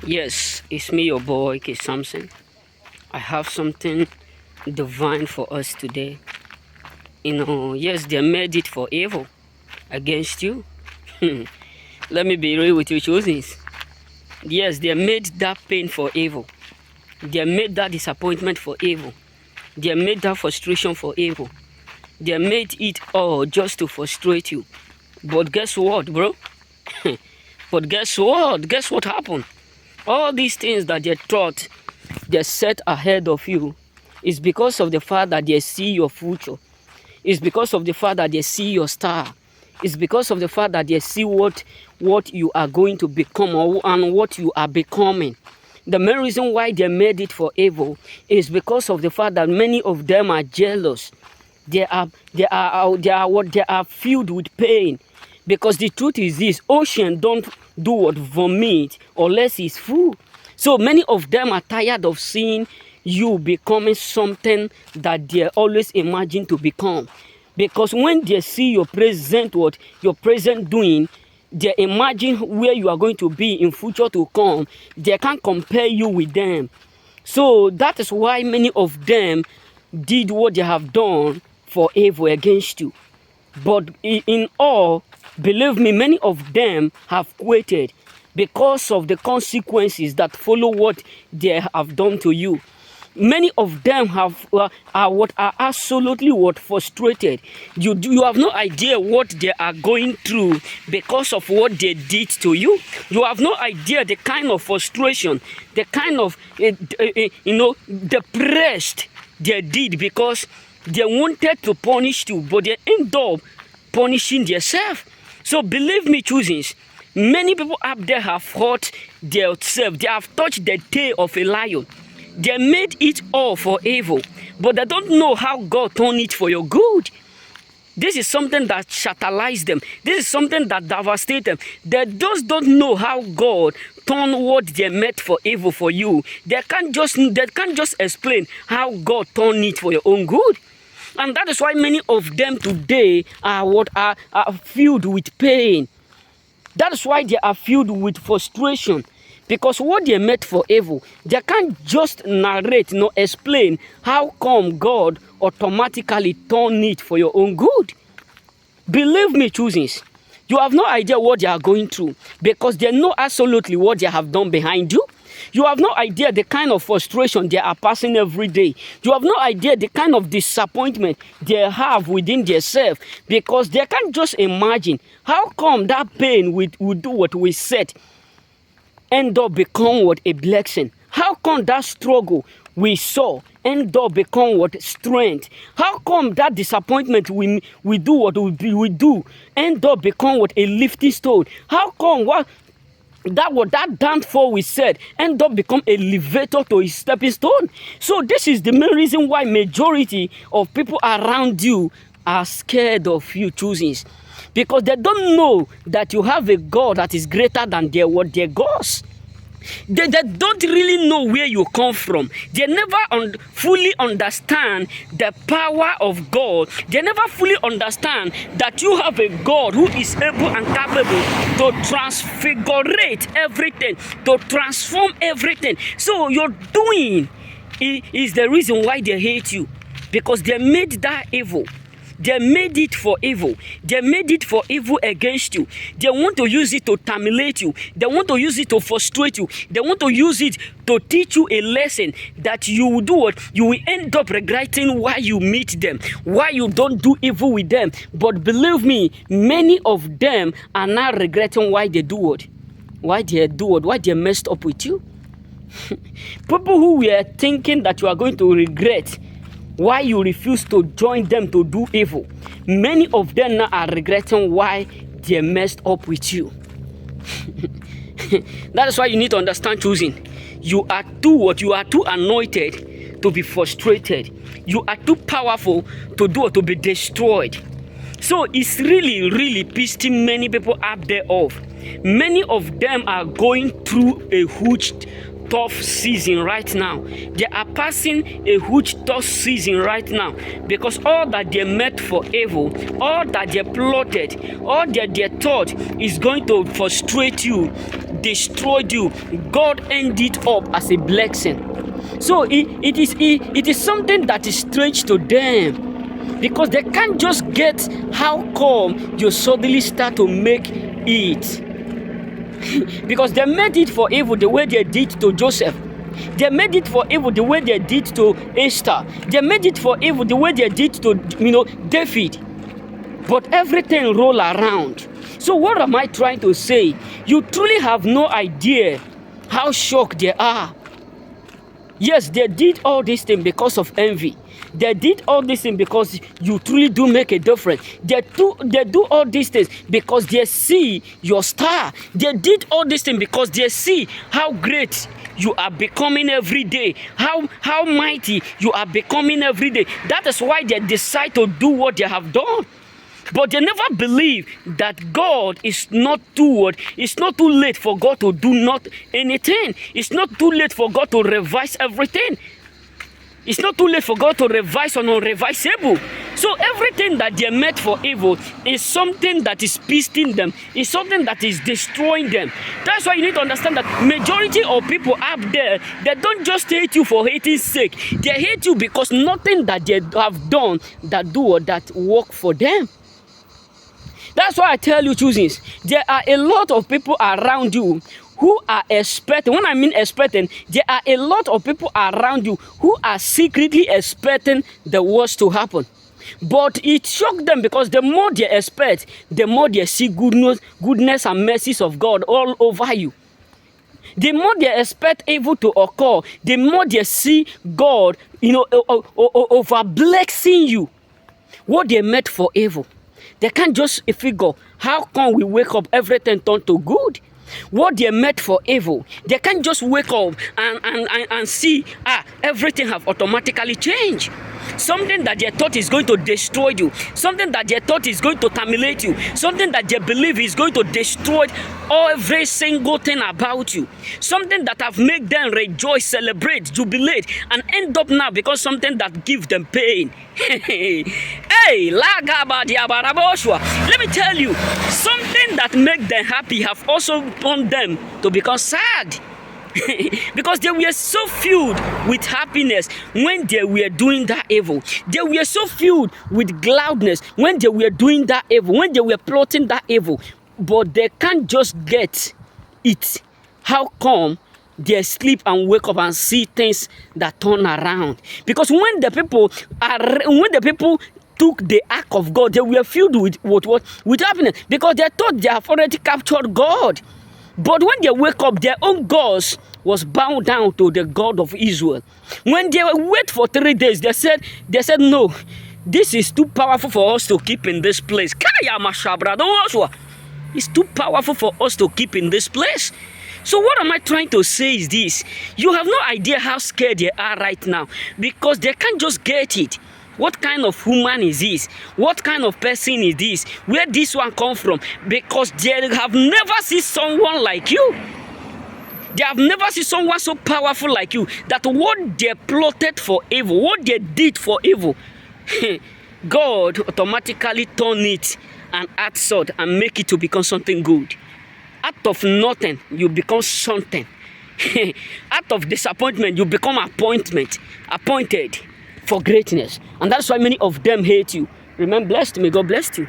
Yes, it's me, your boy, K. Samson. I have something divine for us today. Yes, they made it for evil against you. Let me be real with you, choosings. Yes, they made that pain for evil. They made that disappointment for evil. They made that frustration for evil. They made it all just to frustrate you. But guess what, bro? But guess what? Guess what happened? All these things that they thought they set ahead of you is because of the fact that they see your future. It's because of the fact that they see your star. It's because of the fact that they see what you are going to become and what you are becoming. The main reason why they made it for evil is because of the fact that many of them are jealous. They are filled with pain. Because the truth is this, ocean don't do what vomit unless it's full. So many of them are tired of seeing you becoming something that they always imagine to become. Because when they see your present doing, they imagine where you are going to be in future to come. They can't compare you with them. So that is why many of them did what they have done for evil against you. But in all, believe me, many of them have quitted because of the consequences that follow what they have done to you. Many of them are absolutely frustrated. You have no idea what they are going through because of what they did to you. You have no idea the kind of frustration, the kind of depressed they did because they wanted to punish you, but they end up punishing themselves. So believe me, choosings, many people up there have hurt themselves. They have touched the tail of a lion. They made it all for evil, but they don't know how God turned it for your good. This is something that shatterized them. This is something that devastated them. They just don't know how God turned what they meant for evil for you. They can't just explain how God turned it for your own good. And that is why many of them today are filled with pain. That is why they are filled with frustration. Because what they meant for evil, they can't just narrate nor explain how come God automatically turned it for your own good. Believe me, choosings, you have no idea what they are going through because they know absolutely what they have done behind you. You have no idea the kind of frustration they are passing every day. You have no idea the kind of disappointment they have within themselves because they can't just imagine how come that pain would do what we said end up become what a blessing. How come that struggle we saw end up become what strength? How come that disappointment we do what we do end up become what a lifting stone? How come that downfall we said end up become a elevator to a stepping stone? So this is the main reason why majority of people around you are scared of you choosings. Because they don't know that you have a God that is greater than their gods. They don't really know where you come from. They never fully understand the power of God. They never fully understand that you have a God who is able and capable to transfigurate everything, to transform everything. So your doing is the reason why they hate you. Because they made that evil. They made it for evil. They made it for evil against you. They want to use it to terminate you. They want to use it to frustrate you. They want to use it to teach you a lesson that you will do what? You will end up regretting why you meet them, why you don't do evil with them. But believe me, many of them are now regretting why they do what? Why they do what? Why they messed up with you? People who were thinking that you are going to regret why you refuse to join them to do evil, many of them now are regretting why they messed up with you. That is why you need to understand choosing. You are too anointed to be frustrated. You are too powerful to be destroyed. So it's really pissing many people up there off. Many of them are going through a huge tough season right now. They are passing a huge tough season right now because all that they meant for evil, all that they plotted, all that they thought is going to frustrate you, destroy you, God ended it up as a blessing. So it is something that is strange to them because they can't just get how come you suddenly start to make it. Because they made it for evil the way they did to Joseph. They made it for evil the way they did to Esther. They made it for evil the way they did to David. But everything roll around. So what am I trying to say? You truly have no idea how shocked they are. Yes, they did all these things because of envy. They did all these things because you truly do make a difference. They do all these things because they see your star. They did all these things because they see how great you are becoming every day. How mighty you are becoming every day. That is why they decide to do what they have done. But they never believe that God is not too It's not too late for God to do not anything. It's not too late for God to revise everything. It's not too late for God to revise on unrevisable. So everything that they meant for evil is something that is pisting them. It's something that is destroying them. That's why you need to understand that majority of people up there, they don't just hate you for hating sake. They hate you because nothing that they have done that do or that work for them. That's why I tell you, choosings, there are a lot of people around you who are expecting. When I mean expecting, there are a lot of people around you who are secretly expecting the worst to happen. But it shocked them because the more they expect, the more they see goodness and mercies of God all over you. The more they expect evil to occur, the more they see God, over blessing you. What they meant for evil. They can't just figure, how come we wake up, everything turned to good? What they meant for evil, they can't just wake up and see, everything have automatically changed. Something that they thought is going to destroy you, something that they thought is going to terminate you, something that they believe is going to destroy every single thing about you, something that have made them rejoice, celebrate, jubilate, and end up now because something that gives them pain. Hey, let me tell you, something that make them happy have also turned them to become sad. Because they were so filled with happiness when they were doing that evil. They were so filled with gladness when they were doing that evil, when they were plotting that evil. But they can't just get it. How come they sleep and wake up and see things that turn around? Because when the people took the ark of God, they were filled with happiness because they thought they have already captured God. But when they wake up, their own gods was bound down to the God of Israel. When they wait for 3 days, they said, no, this is too powerful for us to keep in this place. It's too powerful for us to keep in this place. So what am I trying to say is this. You have no idea how scared they are right now because they can't just get it. What kind of human is this? What kind of person is this? Where this one come from? Because they have never seen someone like you. They have never seen someone so powerful like you. That what they plotted for evil, what they did for evil, God automatically turn it and add salt and make it to become something good. Out of nothing, you become something. Out of disappointment, you become appointed for greatness. And that's why many of them hate you. Remain blessed. May God bless you.